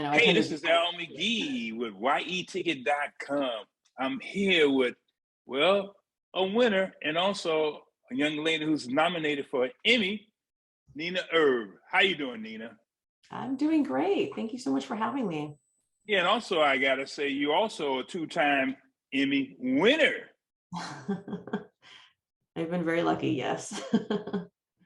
I Hey, tend this to. is Al McGee with YEticket.com. I'm here with, well, a winner and also a young lady who's nominated for an Emmy, Nena Erb. How you doing, Nena? I'm doing great. Thank you so much for having me. Yeah, and also I gotta say, you're also a two-time Emmy winner. I've been very lucky, yes.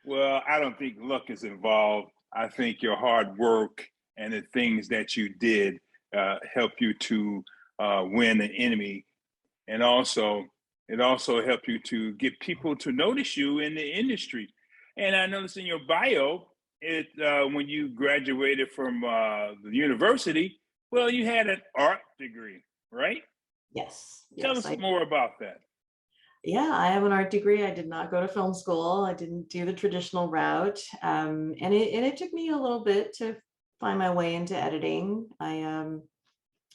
Well, I don't think luck is involved. I think your hard work and the things that you did help you to win an Emmy, and also it also helped you to get people to notice you in the industry. And I noticed in your bio, it when you graduated from the university, well, you had an art degree, right? Yes, Tell yes. us more about that. Yeah, I have an art degree. I did not go to film school. I didn't do the traditional route. And it took me a little bit to find my way into editing. I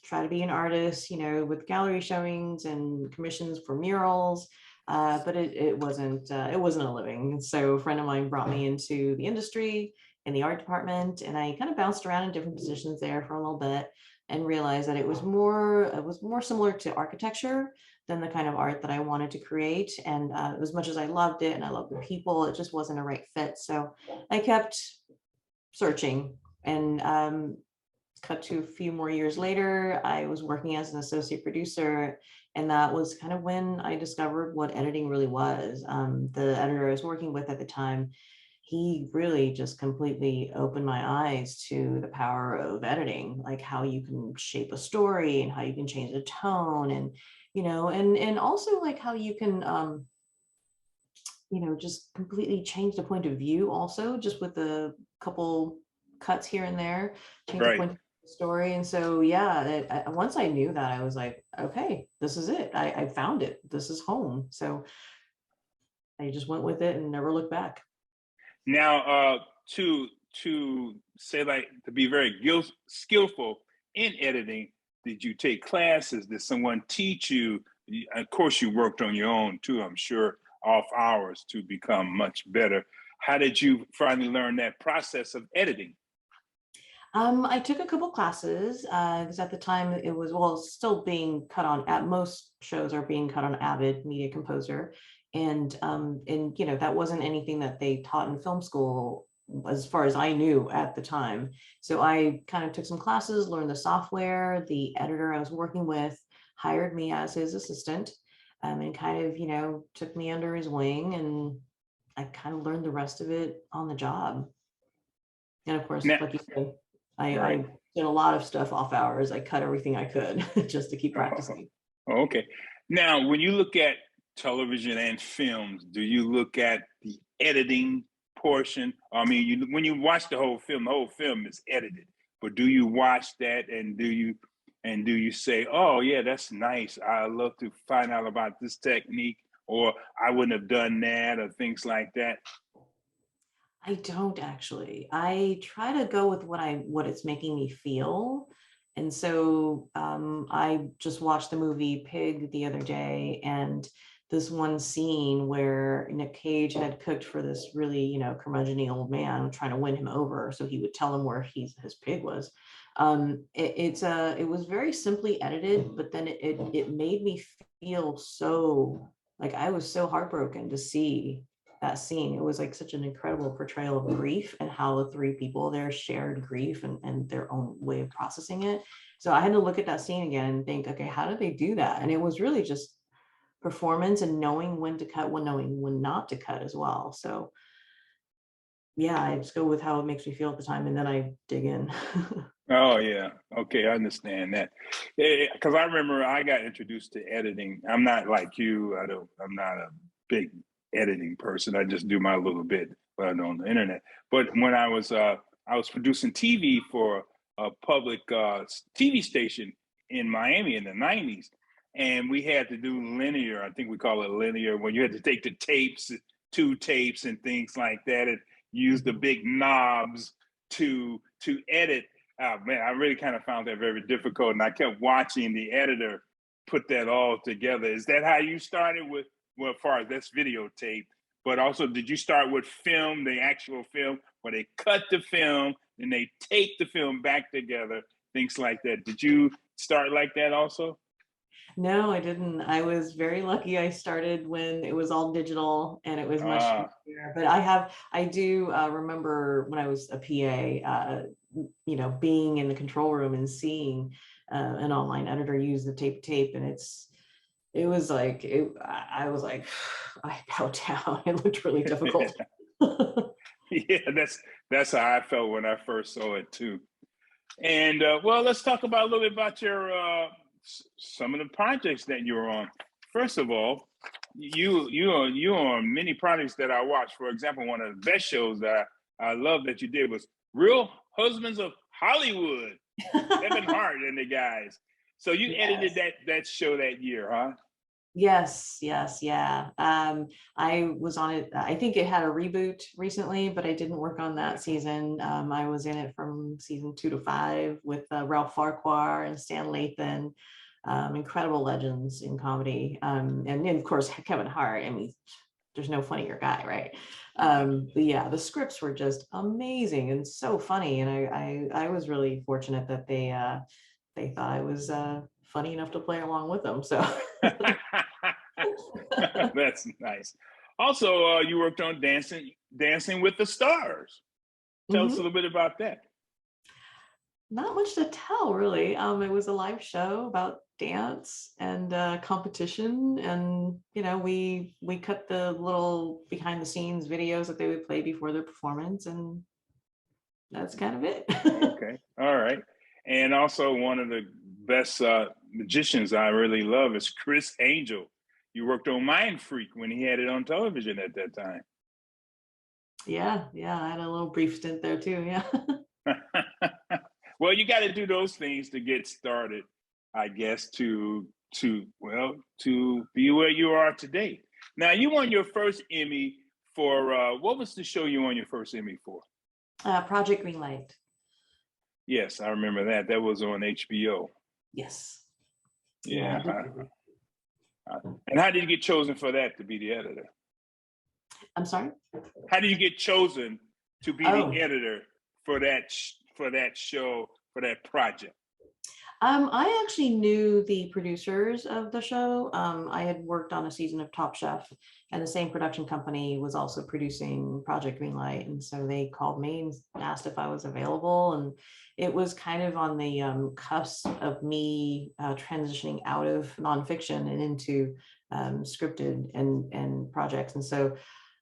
try to be an artist, with gallery showings and commissions for murals. But it wasn't a living. So a friend of mine brought me into the industry in the art department, and I kind of bounced around in different positions there for a little bit and realized that it was more similar to architecture than the kind of art that I wanted to create. And as much as I loved it and I loved the people, it just wasn't a right fit. So I kept searching, and cut to a few more years later, I was working as an associate producer, and that was kind of when I discovered what editing really was. The editor I was working with at the time, he really just completely opened my eyes to the power of editing, like how you can shape a story and how you can change the tone, and and also like how you can just completely change the point of view also, just with a couple cuts here and there, change the Right. point of the story. And so, yeah, once I knew that, I was like, okay, this is it. I found it. This is home. So I just went with it and never looked back. Now, to say like to be very skillful in editing, did you take classes? Did someone teach you? Of course, you worked on your own too, I'm sure, off hours to become much better. How did you finally learn that process of editing? I took a couple classes because at the time it was, well, still being cut on, at most shows are being cut on Avid Media Composer. And that wasn't anything that they taught in film school as far as I knew at the time. So I kind of took some classes, learned the software. The editor I was working with hired me as his assistant, and kind of, took me under his wing, and I kind of learned the rest of it on the job. And of course, Now, like you said, I right. did a lot of stuff off hours. I cut everything I could just to keep practicing. Okay. Now, when you look at television and films, do you look at the editing portion? I mean, when you watch the whole film is edited. But do you watch that and do you say, "Oh, yeah, that's nice. I love to find out about this technique," or "I wouldn't have done that," or things like that? I don't actually. I try to go with what it's making me feel. And so I just watched the movie Pig the other day, and this one scene where Nick Cage had cooked for this really, curmudgeony old man trying to win him over, so he would tell him where his pig was. It was very simply edited, but then it made me feel so, like, I was so heartbroken to see that scene. It was like such an incredible portrayal of grief and how the three people there shared grief and their own way of processing it. So I had to look at that scene again and think, okay, how did they do that? And it was really just performance and knowing when to cut, when knowing when not to cut as well. So yeah, I just go with how it makes me feel at the time, and then I dig in. Oh yeah. Okay, I understand that. Because I remember I got introduced to editing. I'm not like you. I'm not a big editing person. I just do my little bit on the internet. But when I was producing TV for a public TV station in Miami in the '90s, and we had to do linear. I think we call it linear, when you had to take the tapes, two tapes, and things like that, and use the big knobs to edit. Oh man, I really kind of found that very difficult, and I kept watching the editor put that all together. Is that how you started with? Well, as far as that's videotape, but also did you start with film, the actual film, where they cut the film, and they tape the film back together, things like that. Did you start like that also? No, I didn't. I was very lucky. I started when it was all digital and it was much easier. But I do remember when I was a PA, being in the control room and seeing an online editor use the tape, and it was like, I was like, I bowed down. It looked really difficult. Yeah, that's how I felt when I first saw it too. And well, let's talk about a little bit about your some of the projects that you're on. First of all, you on many projects that I watched. For example, one of the best shows that I love that you did was Real Husbands of Hollywood. Kevin Hart and the guys. So you edited that show that year, huh? Yes, yeah. I was on it. I think it had a reboot recently, but I didn't work on that season. I was in it from season 2 to 5 with Ralph Farquhar and Stan Lathan, incredible legends in comedy. And then, of course, Kevin Hart. I mean, there's no funnier guy, right? But yeah, the scripts were just amazing and so funny. And I was really fortunate that they thought I was funny enough to play along with them. So that's nice. Also, you worked on Dancing with the Stars. Tell us a little bit about that. Not much to tell, really. It was a live show about dance and competition, and we cut the little behind the scenes videos that they would play before their performance, and that's kind of it. Okay, all right. And also, one of the best magicians I really love is Chris Angel. You worked on Mind Freak when he had it on television at that time. Yeah, I had a little brief stint there too. Yeah. Well, you got to do those things to get started, I guess, to be where you are today. Now, you won your first Emmy for what was the show you won your first Emmy for? Project Greenlight. Yes, I remember that. That was on HBO. Yes. Yeah. And how did you get chosen for that to be the editor? I'm sorry? How do you get chosen to be the editor for that show, for that project? I actually knew the producers of the show. I had worked on a season of Top Chef, and the same production company was also producing Project Greenlight. And so they called me and asked if I was available. And it was kind of on the cusp of me transitioning out of nonfiction and into scripted and projects. And so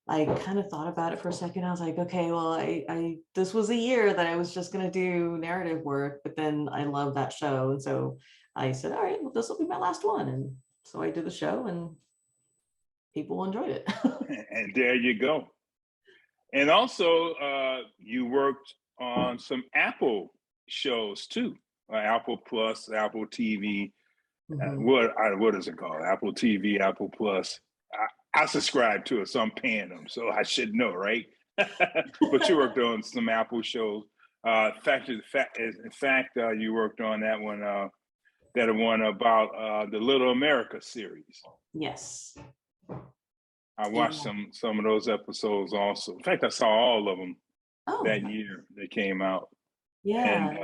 I kind of thought about it for a second. I was like, okay, well, I this was a year that I was just going to do narrative work, but then I love that show. And so I said, all right, well, this will be my last one. And so I did the show and people enjoyed it. And there you go. And also, you worked on some Apple shows too, Apple Plus, Apple TV. What is it called? Apple TV, Apple Plus. I subscribe to it, so I'm paying them, so I should know, right? But you worked on some Apple shows. In fact, you worked on that one about the Little America series. Yes. I watched some of those episodes also. In fact, I saw all of them that year they came out. Yeah. And,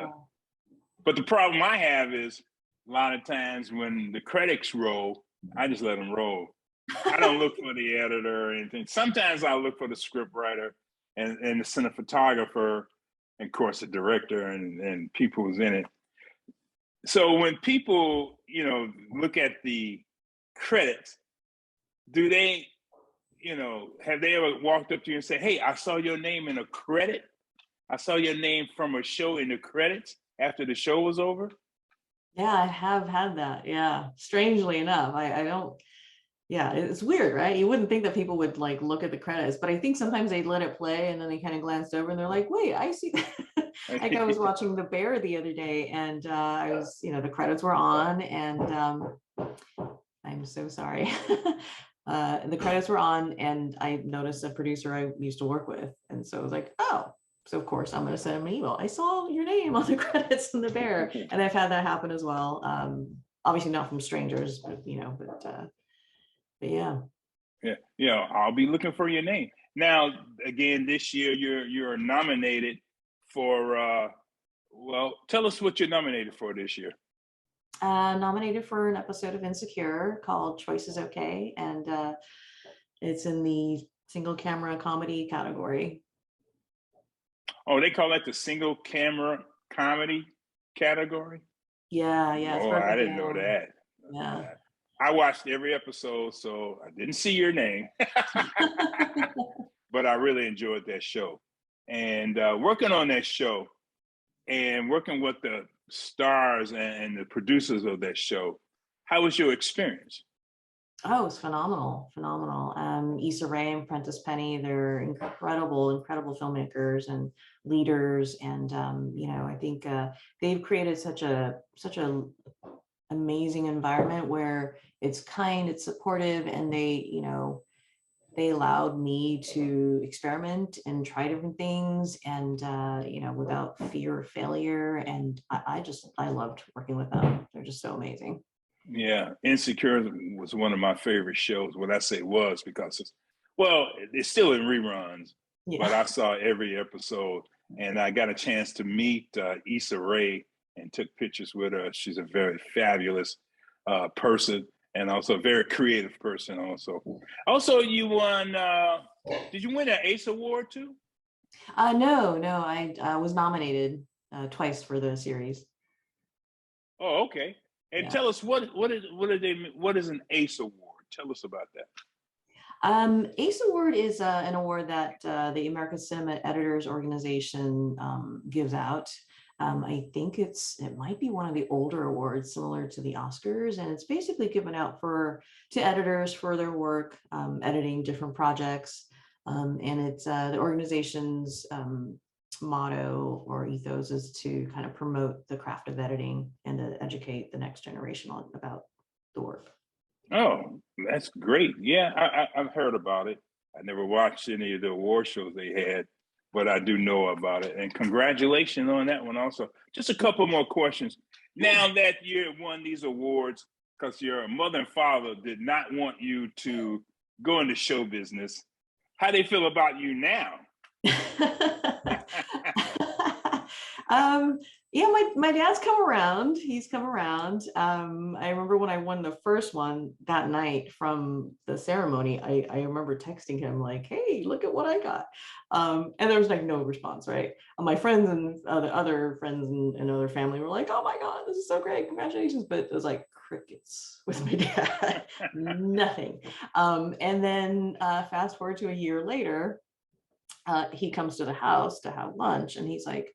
but the problem I have is a lot of times when the credits roll, I just let them roll. I don't look for the editor or anything. Sometimes I look for the script writer and the cinematographer, and of course the director and people who's in it. So when people, look at the credits, do they, have they ever walked up to you and said, hey, I saw your name in a credit? I saw your name from a show in the credits after the show was over? Yeah, I have had that. Yeah. Strangely enough, I don't. Yeah, it's weird, right? You wouldn't think that people would like look at the credits, but I think sometimes they let it play and then they kind of glanced over and they're like, wait, I see that. Like I was watching The Bear the other day and I was, the credits were on and I'm so sorry. The credits were on and I noticed a producer I used to work with. And so I was like, oh, so of course I'm going to send him an email. I saw your name on the credits in The Bear. And I've had that happen as well. Obviously not from strangers, but yeah. I'll be looking for your name. Now, again, this year you're nominated for, well, tell us what you're nominated for this year. Nominated for an episode of Insecure called Choice is Okay, and it's in the single camera comedy category. Oh, they call that the single camera comedy category? Yeah, it's Oh, broken I didn't know down. that. Yeah. I watched every episode, so I didn't see your name, but I really enjoyed that show. And working on that show and working with the stars and the producers of that show, how was your experience? Oh, it's phenomenal. Issa Rae and Prentice Penny, they're incredible filmmakers and leaders. And I think they've created such a amazing environment where it's kind, it's supportive, and they allowed me to experiment and try different things, and without fear of failure. And I loved working with them. They're just so amazing. Yeah, Insecure was one of my favorite shows. When I say was, because it's still in reruns, but I saw every episode, and I got a chance to meet Issa Rae and took pictures with her. She's a very fabulous person, and also a very creative person. Also, you won. Did you win an ACE award too? No, I was nominated twice for the series. Oh, okay. And tell us what is an ACE award? Tell us about that. ACE award is an award that the American Cinema Editors Organization gives out. I think it might be one of the older awards, similar to the Oscars, and it's basically given out to editors for their work editing different projects. And it's the organization's motto or ethos is to kind of promote the craft of editing and to educate the next generation about the work. Oh, that's great. Yeah, I've heard about it. I never watched any of the award shows they had, but I do know about it. And congratulations on that one also. Just a couple more questions. Now that you won these awards, because your mother and father did not want you to go into show business, how do they feel about you now? Yeah, my dad's come around. He's come around. I remember when I won the first one that night from the ceremony, I remember texting him like, hey, look at what I got. And there was like no response, right? My friends and other friends and other family were like, oh my God, this is so great, congratulations. But it was like crickets with my dad, nothing. And then fast forward to a year later, he comes to the house to have lunch, and he's like,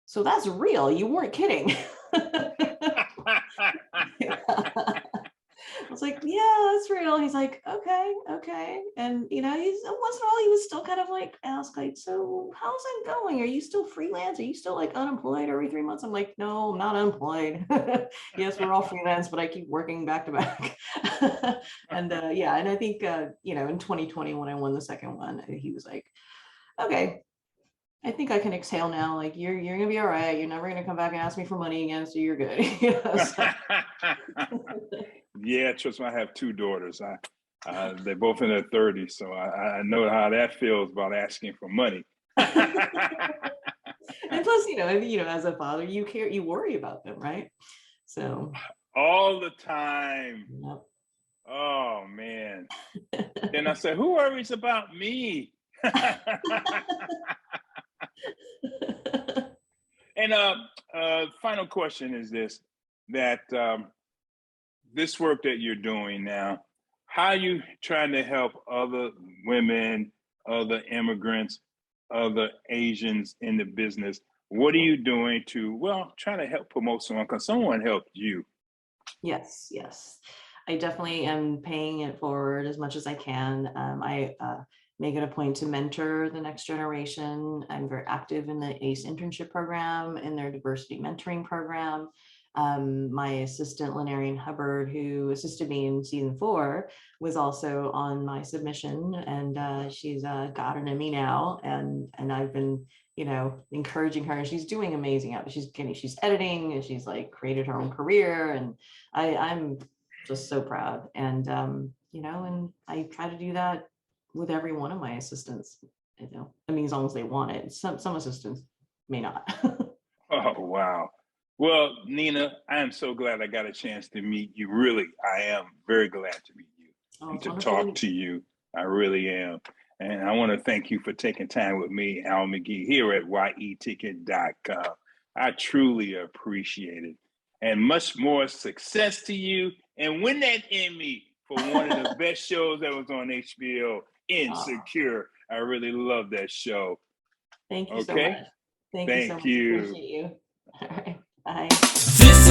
so that's real, you weren't kidding. I was like, yeah, that's real. He's like, okay. And he's once in a while he was still kind of like ask like, so how's it going? Are you still freelance? Are you still like unemployed every 3 months? I'm like, no, I'm not unemployed. Yes, we're all freelance, but I keep working back to back. And and I think in 2020 when I won the second one, he was like, okay, I think I can exhale now. Like you're gonna be all right. You're never gonna come back and ask me for money again, so you're good. Yeah, trust me, I have two daughters. They're both in their 30s, so I know how that feels about asking for money. And plus, as a father, you worry about them, right? So all the time. Yep. Oh man. Then I said, who worries about me? And final question is this: that this work that you're doing now, how are you trying to help other women, other immigrants, other Asians in the business? What are you doing to try to help promote someone? Because someone helped you. Yes. I definitely am paying it forward as much as I can. I make it a point to mentor the next generation. I'm very active in the ACE internship program, in their diversity mentoring program. My assistant, Lenarian Hubbard, who assisted me in season 4, was also on my submission, and she's got an Emmy now, and I've been encouraging her, and she's doing amazing out. She's editing, and she's like created her own career, and I'm just so proud. And and I try to do that with every one of my assistants. I mean, as long as they want it. Some assistants may not. Oh, wow. Well, Nena, I am so glad I got a chance to meet you. Really, I am very glad to meet you Oh, and it's to wonderful to talk meet to you. I really am. And I want to thank you for taking time with me, Al McGee, here at yeticket.com. I truly appreciate it. And much more success to you. And win that Emmy for one of the best shows that was on HBO, Oh, Insecure. I really love that show. thank you so much. Okay? Thank you so Thank much. you. Appreciate you. All right. Bye. This